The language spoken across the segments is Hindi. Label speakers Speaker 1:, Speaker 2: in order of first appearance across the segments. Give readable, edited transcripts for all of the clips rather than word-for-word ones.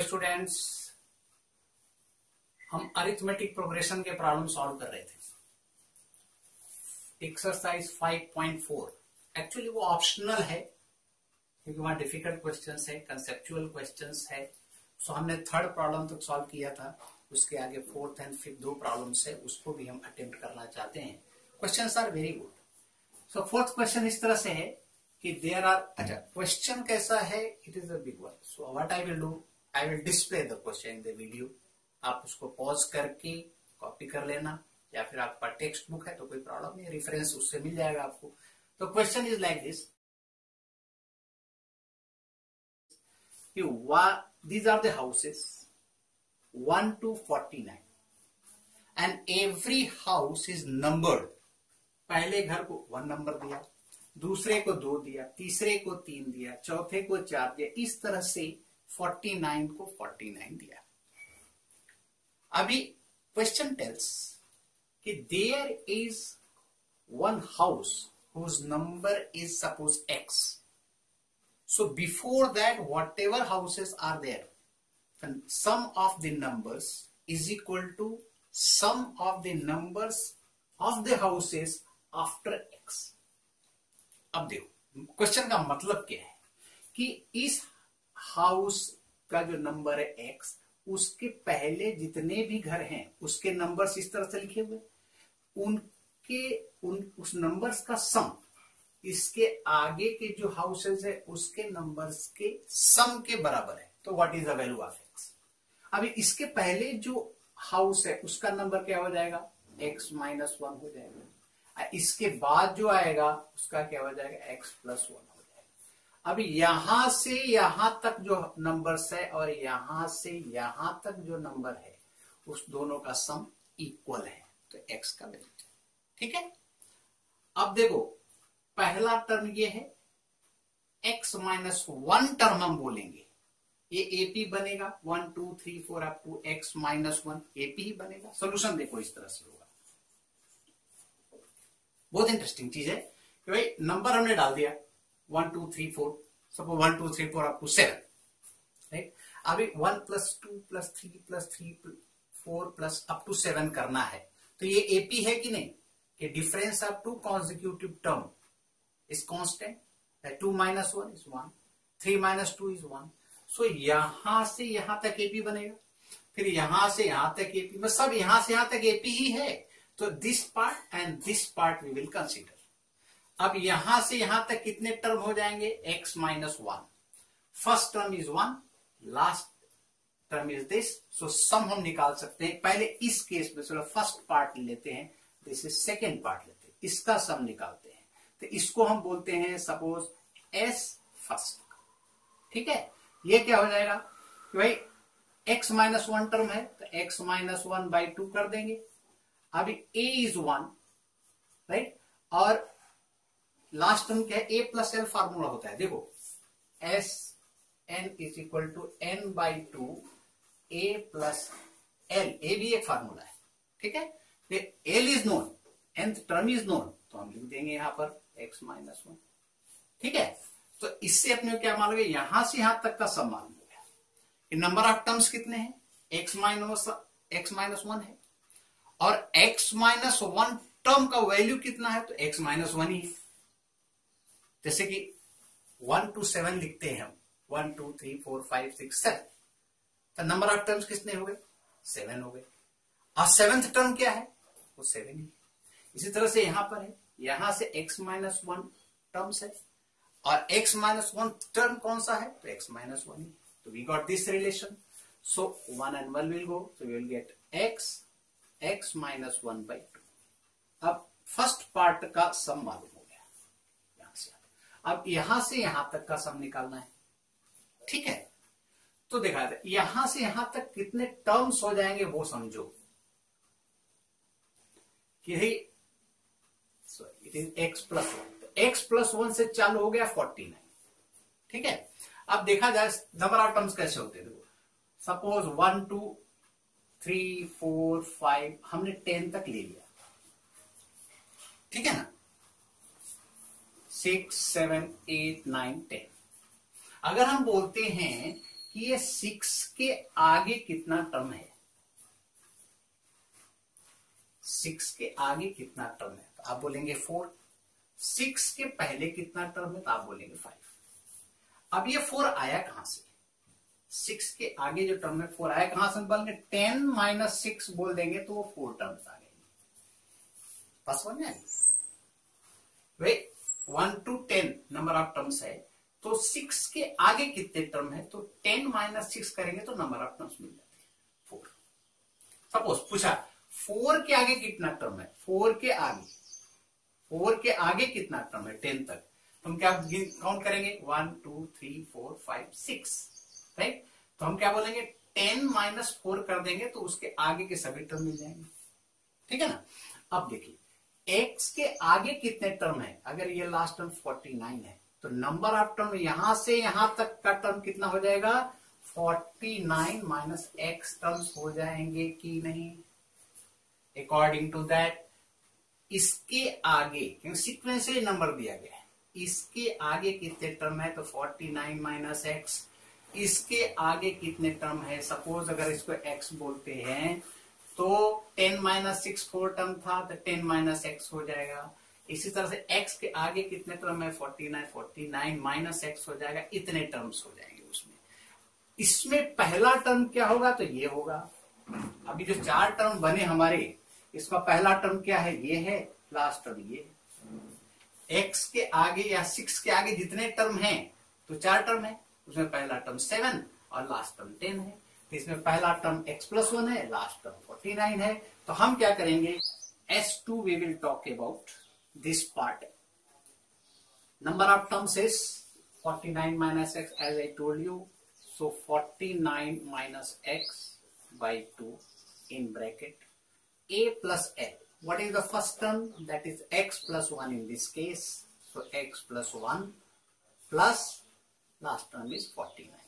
Speaker 1: स्टूडेंट्स, हम अरिथमेटिक प्रोग्रेशन के प्रॉब्लम सॉल्व कर रहे थे। एक्सरसाइज 5.4 एक्चुअली वो ऑप्शनल है क्योंकि वहां डिफिकल्ट क्वेश्चंस है, कंसेप्चुअल क्वेश्चंस है। सो हमने थर्ड प्रॉब्लम तक सॉल्व किया था, उसके आगे फोर्थ एंड फिफ्थ दो प्रॉब्लम्स है, उसको भी हम अटेम्प्ट करना चाहते हैं। Questions are very good. So fourth question इस तरह से है कि देयर आर, अच्छा क्वेश्चन कैसा है, it is a big one. So what I will do, I will display the question in the video. आप उसको पॉज करके कॉपी कर लेना, या फिर आपका टेक्स्ट बुक है तो कोई प्रॉब्लम नहीं, रेफरेंस उससे मिल जाएगा आपको। तो question is like this, these are the houses 1 to 49 and every house is numbered। पहले घर को 1 नंबर दिया, दूसरे को 2 दिया, तीसरे को 3 दिया, चौथे को 4 दिया, इस तरह से 49 को 49 दिया। अभी क्वेश्चन टेल्स कि there is one house whose number is suppose x। So before that, whatever houses are there, and sum of the numbers is equal to sum of the numbers of the houses after x। अब देखो क्वेश्चन का मतलब क्या है कि इस हाउस का जो नंबर है x, उसके पहले जितने भी घर हैं उसके नंबर्स इस तरह से लिखे हुए, उस नंबर्स का सम इसके आगे के जो हाउसेस है उसके नंबर्स के सम के बराबर है। तो what is the value of x. अभी इसके पहले जो हाउस है उसका नंबर क्या हो जाएगा, x माइनस 1 हो जाएगा। इसके बाद जो आएगा उसका क्या हो जाएगा, x प्लस 1 हो जाएगा। अभी यहां से यहां तक जो नंबर्स है और यहां से यहां तक जो नंबर है उस दोनों का सम इक्वल है, तो x का वैल्यू। ठीक है, अब देखो पहला टर्म ये है, x माइनस 1 टर्म हम बोलेंगे, ये एपी बनेगा 1 2 3 4 up to x minus 1 AP ही बनेगा। सोल्यूशन देखो इस तरह से होगा। बहुत इंटरेस्टिंग चीज है कि भाई नंबर हमने डाल दिया 1 2 3 4, सपोज 1 2 3 4 अप टू 7, राइट। अभी 1 plus 2 plus 3 plus 3 4 plus up to 7 करना है, तो ये एपी है कि नहीं, कि difference of two consecutive term is constant, 2 minus 1 is 1, 3 minus 2 is 1। सो यहां से यहां तक एपी बनेगा, फिर यहां से यहां तक एपी, बस सब यहां से यहां तक एपी ही है। तो this part and this part we will consider. अब यहां से यहां तक कितने टर्म हो जाएंगे, x minus 1। First term is 1, last term is this. So sum हम निकाल सकते हैं। पहले इस केस में चलो फर्स्ट पार्ट लेते हैं, दिस इज सेकेंड पार्ट लेते हैं, इसका सम निकालते हैं। तो इसको हम बोलते हैं सपोज s फर्स्ट। ठीक है, ये क्या हो जाएगा कि भाई x माइनस 1 टर्म है तो x माइनस 1 बाई 2 कर देंगे। अभी a इज 1, राइट, और लास्ट टर्म क्या है, a प्लस एल फार्मूला होता है। देखो s n is equal to n by 2 a plus L, a भी एक फार्मूला है। ठीक है, l is known, nth term is known, तो हम लिख देंगे यहां पर x माइनस 1। ठीक है, तो इससे अपने को क्या मालूम है, यहां से यहां तक का सब मालूम हो गया। नंबर ऑफ टर्म्स कितने हैं, x माइनस 1 है, और x माइनस 1 टर्म का वैल्यू कितना है, तो x माइनस 1 ही है। जैसे कि 1 to 7 लिखते हैं हम, 1 2 3 4 5 6 7, तो नंबर ऑफ टर्म्स कितने हो गए, 7 हो गए। और सेवेंथ टर्म क्या है, वो 7 ही। इसी तरह से यहां पर है, यहां से x माइनस 1 टर्म्स है, और x माइनस 1 टर्म कौन सा है, तो x माइनस 1 ही। तो we got this relation. So 1 and 1 will go, so we will get x minus 1 by 2। अब फर्स्ट पार्ट का सम मालूम हो गया यहां से। अब यहां से यहां तक का सम निकालना है। ठीक है, तो देखा जाए यहां से यहां तक कितने टर्म्स हो जाएंगे वो समझो कि it is x plus 1। x plus 1 से चालू हो गया 49। ठीक है, अब देखा जाए नंबर ऑफ टर्म्स कैसे होते हैं। सपोज 1 2 3 4 5 हमने 10 तक ले लिया। ठीक है ना, 6 7 8 9 10। अगर हम बोलते हैं कि ये 6 के आगे कितना टर्म है, 6 के आगे कितना टर्म है, तो आप बोलेंगे 4। 6 के पहले कितना टर्म है, तो आप बोलेंगे 5। अब ये 4 आया कहां से, 6 के आगे जो टर्म है 4 आया कहां से, बोलेंगे 10 माइनस 6 बोल देंगे तो वो 4 टर्म्स आ गए। बस समझ में आई भाई, 1 to 10 नंबर ऑफ टर्म्स है, तो 6 के आगे कितने टर्म है, तो 10 माइनस 6 करेंगे तो नंबर ऑफ टर्म्स मिल जाते हैं 4। सपोज पूछा 4 के आगे कितना टर्म है, 4 के आगे कितना टर्म है 10 तक, तो हम क्या काउंट करेंगे 1 2 3 4 5 6, राइट। तो हम क्या बोलेंगे 10 माइनस 4 कर देंगे तो उसके आगे के सभी टर्म मिल जाएंगे, ठीक है ना। अब देखिए x के आगे कितने टर्म है, अगर ये लास्ट टर्म 49 है तो नंबर ऑफ टर्म यहां से यहां तक का टर्म कितना हो जाएगा, 49 माइनस x टर्म्स हो जाएंगे कि नहीं। अकॉर्डिंग टू दैट इसके आगे, क्योंकि सीक्वेंशियली नंबर दिया गया है, इसके आगे कितने टर्म है, तो 49 माइनस x। इसके आगे कितने टर्म है, सपोज अगर इसको x बोलते हैं तो 10 माइनस 6 4 टर्म था तो 10 माइनस x हो जाएगा। इसी तरह से x के आगे कितने टर्म है, 49 माइनस x हो जाएगा, इतने टर्म्स हो जाएंगे उसमें। इसमें पहला टर्म क्या होगा, तो ये होगा। अभी जो 4 टर्म बने हमारे, इसका पहला टर्म क्या है, ये है, लास्ट टर्म ये है। x के आगे या 6 के आगे जितने टर्म हैं, तो 4 टर्म है, उसमें पहला टर्म 7 और लास्ट टर्म 10 है। तो इसमें पहला टर्म x+1 है, लास्ट टर्म 49 है। तो हम क्या करेंगे, S2 we will talk about this part. Number of terms is 49 minus x, as I told you. So 49 minus x by 2 in bracket a plus l. What is the first term? That is x plus 1 in this case. So x plus 1 plus last term is 49.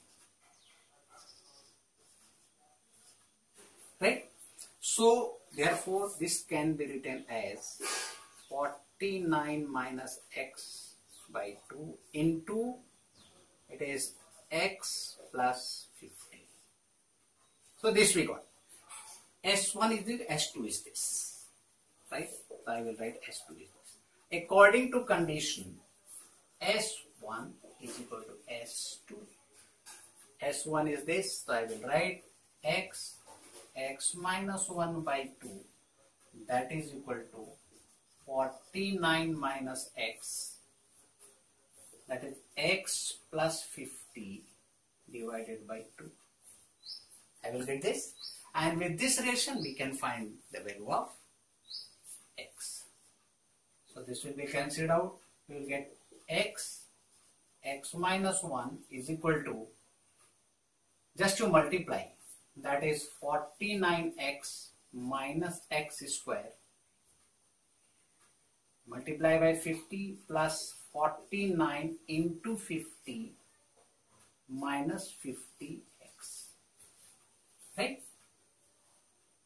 Speaker 1: Right? So therefore this can be written as 49 minus x by 2 into, it is x plus 50. So this we got. S1 is this, S2 is this, right? So I will write S2 is this. According to condition, S1 is equal to S2. S1 is this, so I will write x minus 1 by 2, that is equal to 49 minus x, that is x plus 50 divided by 2. I will get this, and with this relation we can find the value of x. So this will be cancelled out. We will get x minus 1 is equal to, just to multiply, that is 49x minus x square, multiply by 50 plus 49 into 50 minus 50x, right?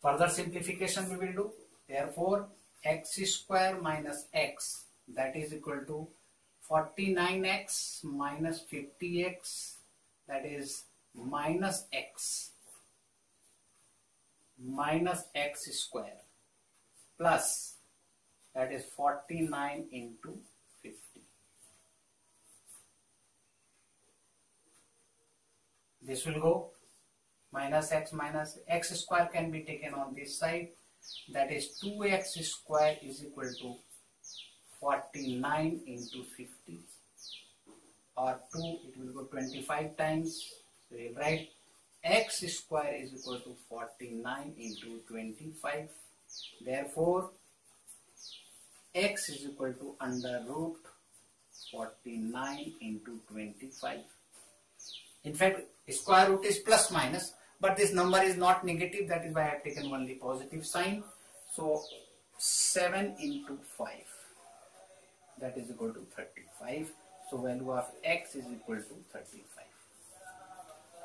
Speaker 1: Further simplification we will do. Therefore x square minus x, that is equal to 49x minus 50x, that is minus x square, plus, that is 49 into 50. This will go minus x square can be taken on this side, that is 2x square is equal to 49 into 50, or 2, it will go 25 times. So we will write x square is equal to 49 into 25. Therefore x is equal to under root 49 into 25. In fact, square root is plus minus, but this number is not negative, that is why I have taken only positive sign. So 7 into 5, that is equal to 35. So value of x is equal to 35.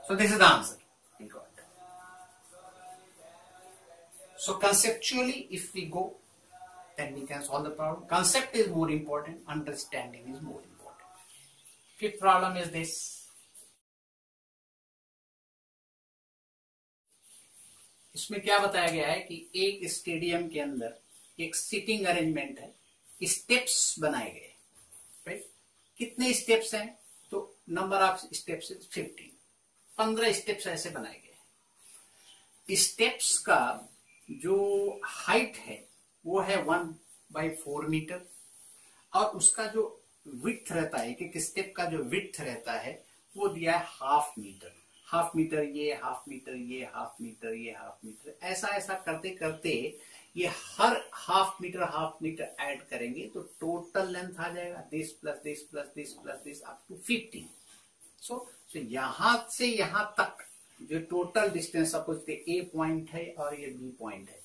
Speaker 1: So this is the answer we got. So conceptually, if we go, then we can solve the problem. Concept is more important, understanding is more important. Fifth problem is this. इसमें क्या बताया गया है कि एक स्टेडियम के अंदर एक सीटिंग अरेंजमेंट है, स्टेप्स बनाए गए, राइट। कितने स्टेप्स हैं? तो नंबर ऑफ स्टेप्स 15, 15 स्टेप्स ऐसे बनाए गए। स्टेप्स का जो हाइट है वो है 1/4 मीटर, और उसका जो विड्थ रहता है, एक स्टेप का जो विड्थ रहता है वो दिया है हाफ मीटर। हाफ मीटर ये, हाफ मीटर ये, हाफ मीटर ये, हाफ मीटर, ऐसा ऐसा करते करते ये हर हाफ मीटर ऐड करेंगे तो टोटल लेंथ आ जाएगा this plus this plus this plus this up to 15। So यहां से यहां तक जो total distance, suppose A point है और ये बी पॉइंट है,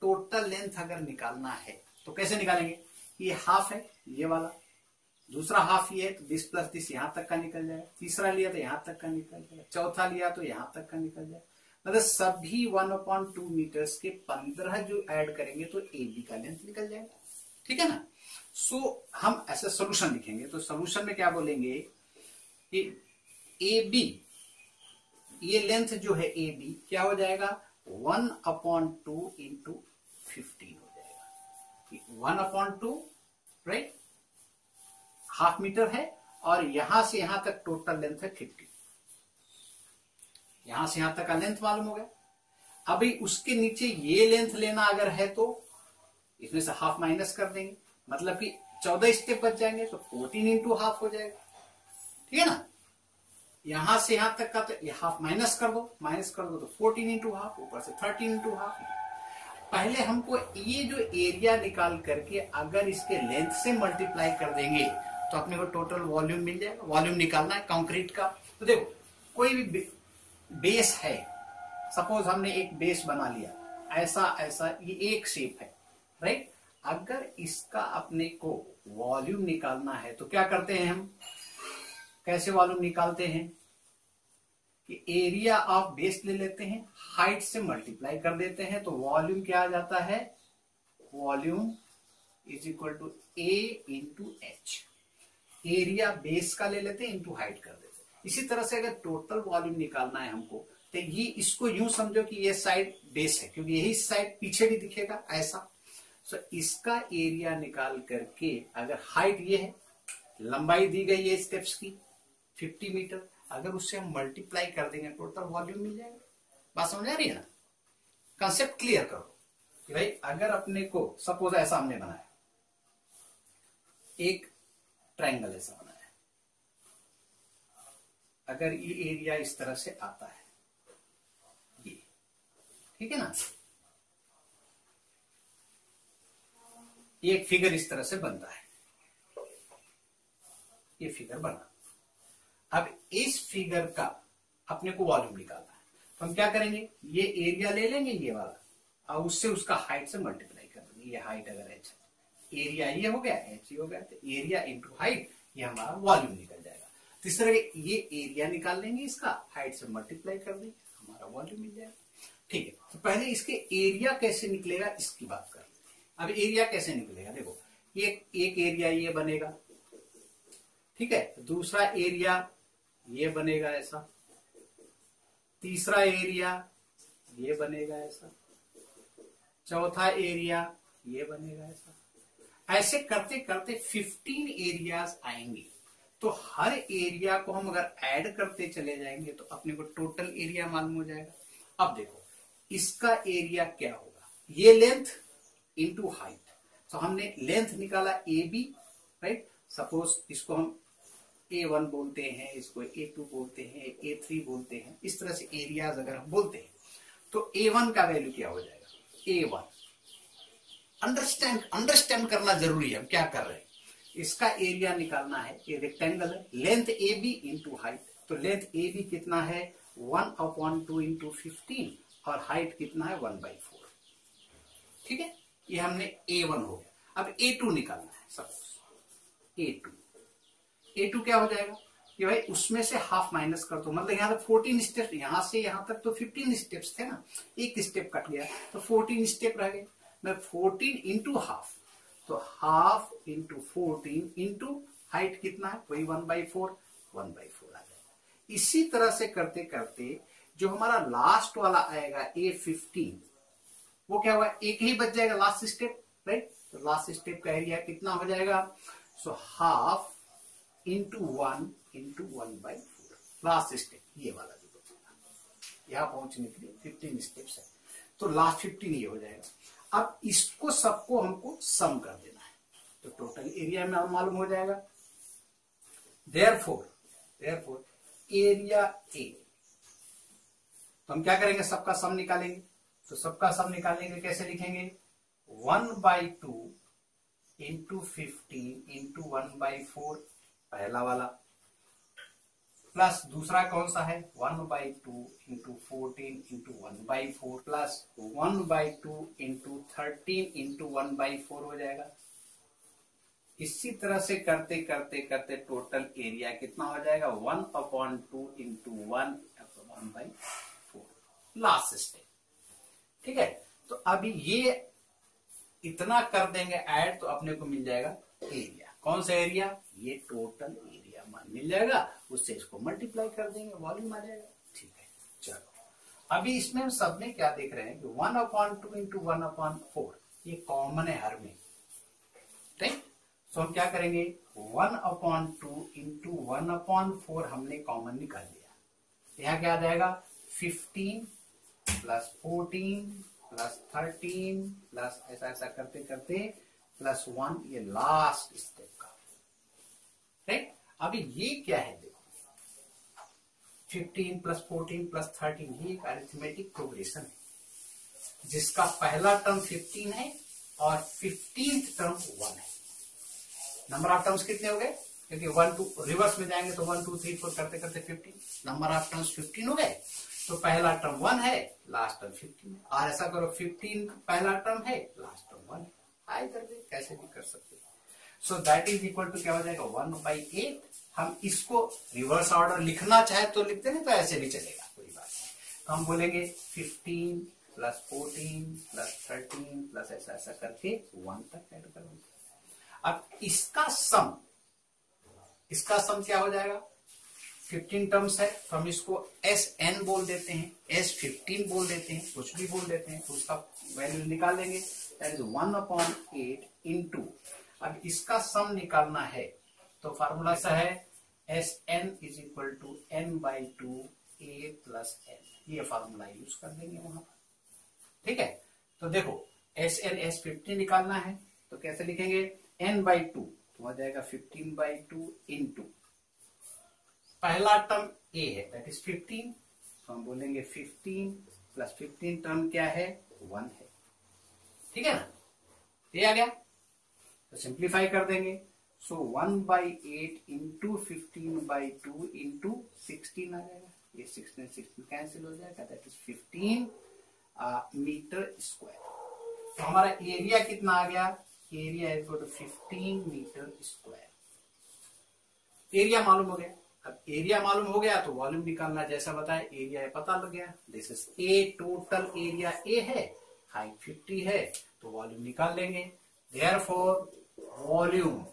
Speaker 1: टोटल लेंथ अगर निकालना है तो कैसे निकालेंगे? ये हाफ है ये वाला, दूसरा हाफ ये है तो दिस प्लस दिस यहां तक का निकल जाएगा, तीसरा लिया तो यहां तक का निकल जाएगा, चौथा लिया तो यहां तक का निकल जाएगा। मतलब सभी 1/2 मीटर्स के 15 जो ऐड करेंगे तो ए बी का लेंथ निकल जाएगा, ठीक है ना। सो हम ऐसा सोल्यूशन लिखेंगे तो सोल्यूशन में क्या बोलेंगे कि ए बी, ये लेंथ जो है ए बी क्या हो जाएगा 1/2 इंटू 15 हो जाएगा। 1/2, राइट, हाफ मीटर है, और यहां से यहां तक टोटल लेंथ है 50। यहां से यहां तक का लेंथ मालूम हो गया। अभी उसके नीचे ये लेंथ लेना अगर है तो इसमें से हाफ माइनस कर देंगे, मतलब कि 14 स्टेप बच जाएंगे तो 14 इंटू हाफ हो जाएगा, ठीक है ना। यहां से यहां तक का तो ये हाफ माइनस कर दो तो 14 इंटू हाफ, ऊपर से 13 इंटू हाफ। पहले हमको ये जो एरिया निकाल करके अगर इसके लेंथ से मल्टीप्लाई कर देंगे तो अपने को टोटल वॉल्यूम मिल जाएगा। वॉल्यूम निकालना है कंक्रीट का, तो देखो कोई भी बेस है, सपोज हमने एक बेस बना लिया, ऐसा ऐसा ये एक शेप है, राइट। अगर इसका अपने को वॉल्यूम निकालना है तो क्या करते हैं हम, कैसे वॉल्यूम निकालते हैं कि एरिया ऑफ बेस ले लेते हैं, हाइट से मल्टीप्लाई कर देते हैं तो वॉल्यूम क्या आ जाता है, volume is equal to A into H. Area base का ले लेते हैं इंटू हाइट कर देते हैं। इसी तरह से अगर टोटल वॉल्यूम निकालना है हमको तो ये इसको यूं समझो कि ये साइड बेस है, क्योंकि यही साइड पीछे भी दिखेगा ऐसा। सो इसका एरिया निकाल करके अगर हाइट ये है, लंबाई दी गई है स्टेप्स की 50 मीटर, अगर उससे हम मल्टीप्लाई कर देंगे टोटल वॉल्यूम मिल जाएगा। बात समझ आ रही है ना। कंसेप्ट क्लियर करो कि भाई अगर अपने को सपोज ऐसा हमने बनाया, एक ट्रायंगल ऐसा बनाया, अगर ये एरिया इस तरह से आता है, ये ठीक है ना, ये एक फिगर इस तरह से बनता है, ये फिगर बना। अब इस फिगर का अपने को वॉल्यूम निकालना है तो हम क्या करेंगे, ये एरिया ले लेंगे ये वाला और उससे उसका हाइट से मल्टीप्लाई कर देंगे। ये हाइट अगर एच है, एरिया ये हो गया, एच ये हो गया, तो एरिया इंटू हाइट, ये हमारा वॉल्यूम निकल जाएगा। तो इस तरह ये एरिया निकाल लेंगे, इसका हाइट से मल्टीप्लाई कर देंगे, हमारा वॉल्यूम मिल जाएगा, ठीक है। तो पहले इसके एरिया कैसे निकलेगा इसकी बात कर लेते हैं। अब एरिया कैसे निकलेगा, देखो एक एरिया ये बनेगा, ठीक है, दूसरा एरिया ये बनेगा ऐसा, तीसरा एरिया ये बनेगा ऐसा, चौथा एरिया ये बनेगा ऐसा। ऐसे करते करते 15 एरियाज आएंगे। तो हर एरिया को हम अगर ऐड करते चले जाएंगे तो अपने को टोटल एरिया मालूम हो जाएगा। अब देखो इसका एरिया क्या होगा, ये लेंथ इंटू हाइट। तो हमने लेंथ निकाला ए बी, राइट। सपोज इसको हम A1 बोलते हैं, इसको A2 बोलते हैं, A3 बोलते हैं, इस तरह से एरियाज अगर हम बोलते हैं तो A1 का वैल्यू क्या हो जाएगा, A1। अंडरस्टैंड करना जरूरी है, हम क्या कर रहे हैं। इसका एरिया निकालना है, ये रेक्टेंगल है, length A B into height, तो लेंथ ए बी कितना है 1/2 इंटू 15 और हाइट कितना है 1/4, ठीक है। ये हमने A1 हो गया। अब A2 निकालना है, सपोज A2 क्या हो जाएगा कि भाई उसमें से हाफ माइनस कर दो, मतलब यहाँ तक 14 स्टेप, यहां से यहां तक तो 15 स्टेप्स थे ना, एक स्टेप कट गया तो 14 स्टेप रह गए। मैं 14 इंटू हाफ, तो हाफ इंटू 14 इंटू हाइट कितना है वही 1/4 आ जाएगा। इसी तरह से करते करते जो हमारा लास्ट वाला आएगा A15, वो क्या हुआ, एक ही बच जाएगा लास्ट स्टेप, राइट। तो लास्ट स्टेप का एरिया कितना हो जाएगा, so half into 1/4 last step, ये वाला जो बचेगा। यहां पहुंचने के लिए 15 स्टेप्स है, तो लास्ट 15 ये हो जाएगा। अब इसको सबको हमको सम कर देना है, तो टोटल एरिया में मालूम हो जाएगा। Therefore एरिया ए, तो हम क्या करेंगे, सबका सम निकालेंगे। तो सबका सम निकालेंगे, कैसे लिखेंगे, 1/2 इंटू 15 इंटू 1/4 पहला वाला, प्लस दूसरा कौन सा है 1/2 into 14 into 1/4 plus 1/2 into 13 into 1/4 हो जाएगा। इसी तरह से करते करते करते टोटल एरिया कितना हो जाएगा, 1/2 इंटू 1/4 लास्ट स्टेप, ठीक है। तो अभी ये इतना कर देंगे ऐड, तो अपने को मिल जाएगा एरिया। कौन सा एरिया, ये टोटल एरिया मिल जाएगा, उससे इसको मल्टीप्लाई कर देंगे, वॉल्यूम आ जाएगा, ठीक है। चलो अभी इसमें हम सब में क्या देख रहे हैं कि 1/2 इंटू 1/4 ये कॉमन है हर में, ठीक। तो हम क्या करेंगे, 1/2 इंटू 1/4 हमने कॉमन निकाल लिया। यहाँ क्या आ जाएगा, 15 प्लस 14 प्लस 13 प्लस ऐसा ऐसा करते करते प्लस 1, ये लास्ट स्टेप का, राइट। अभी ये क्या है, देखो 15 प्लस 14 प्लस 13, ये एक अरिथमेटिक प्रोग्रेशन है, जिसका पहला टर्म 15 है और 15th टर्म 1 है। नंबर ऑफ टर्म्स कितने हो गए, क्योंकि 1 2 रिवर्स में जाएंगे तो 1 2 3 4 करते करते 15, नंबर ऑफ टर्म्स 15 हो गए। तो पहला टर्म 1 है, लास्ट टर्म 15 है। और ऐसा करो 15 पहला टर्म है, लास्ट टर्म 1 है, आइदर वे कैसे भी कर सकते हैं। So that is equal to क्या हो जाएगा, 1/8। हम इसको रिवर्स ऑर्डर लिखना चाहे तो लिखते, नहीं तो ऐसे भी चलेगा, कोई बात नहीं। तो हम बोलेंगे 15 प्लस 14 प्लस 13 प्लस ऐसा ऐसा करके 1 तक ऐड करोगे। अब इसका सम क्या हो जाएगा, 15 टर्म्स है, तो हम इसको SN बोल देते हैं, S15 बोल देते हैं, कुछ भी बोल देते हैं, तो उसका वैल्यू निकाल लेंगे, दैट इज 1/8 इंटू, अब इसका सम निकालना है तो फार्मूला ऐसा है, SN is equal to N/2 A plus N, ये फार्मूला यूज कर देंगे वहां पर, ठीक है। तो देखो SN S15 निकालना है, तो कैसे लिखेंगे, N/2 तो हो जाएगा 15/2 इंटू पहला टर्म A है, दैट इज 15, तो हम बोलेंगे 15 प्लस 15 टर्म क्या है, 1 है, ठीक है ना। ये आ गया, तो सिंप्लीफाई कर देंगे, सो 1/8 इंटू 15/2 इंटू 16 आ जाएगा, ये 16 कैंसिल हो जाएगा, दैट इज 15 मीटर स्क्वायर। तो हमारा एरिया कितना आ गया, area is equal to 15 metre square. Area मालूम हो गया। अब एरिया मालूम हो गया तो वॉल्यूम निकालना, जैसा बताया एरिया पता लग गया, this is A, total area A है, हाइट 50 है, तो वॉल्यूम निकाल लेंगे। Therefore volume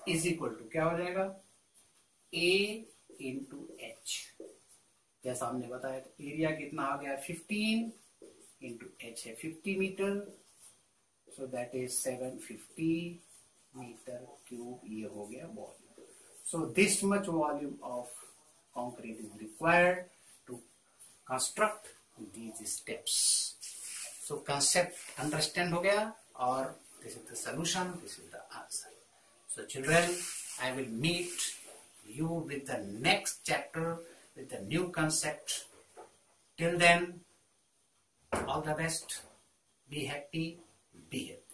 Speaker 1: is equal to क्या हो जाएगा, ए इंटू एच, जैसा हमने बताया। तो एरिया कितना आ गया, 15 इंटू एच है 50 metre, so that is 750 meter cube, ये हो गया volume. So this much volume of concrete is required to construct these steps. So concept understand हो गया, और this is the solution, this is the answer. So children, I will meet you with the next chapter with the new concept. Till then, all the best, be happy, be healthy.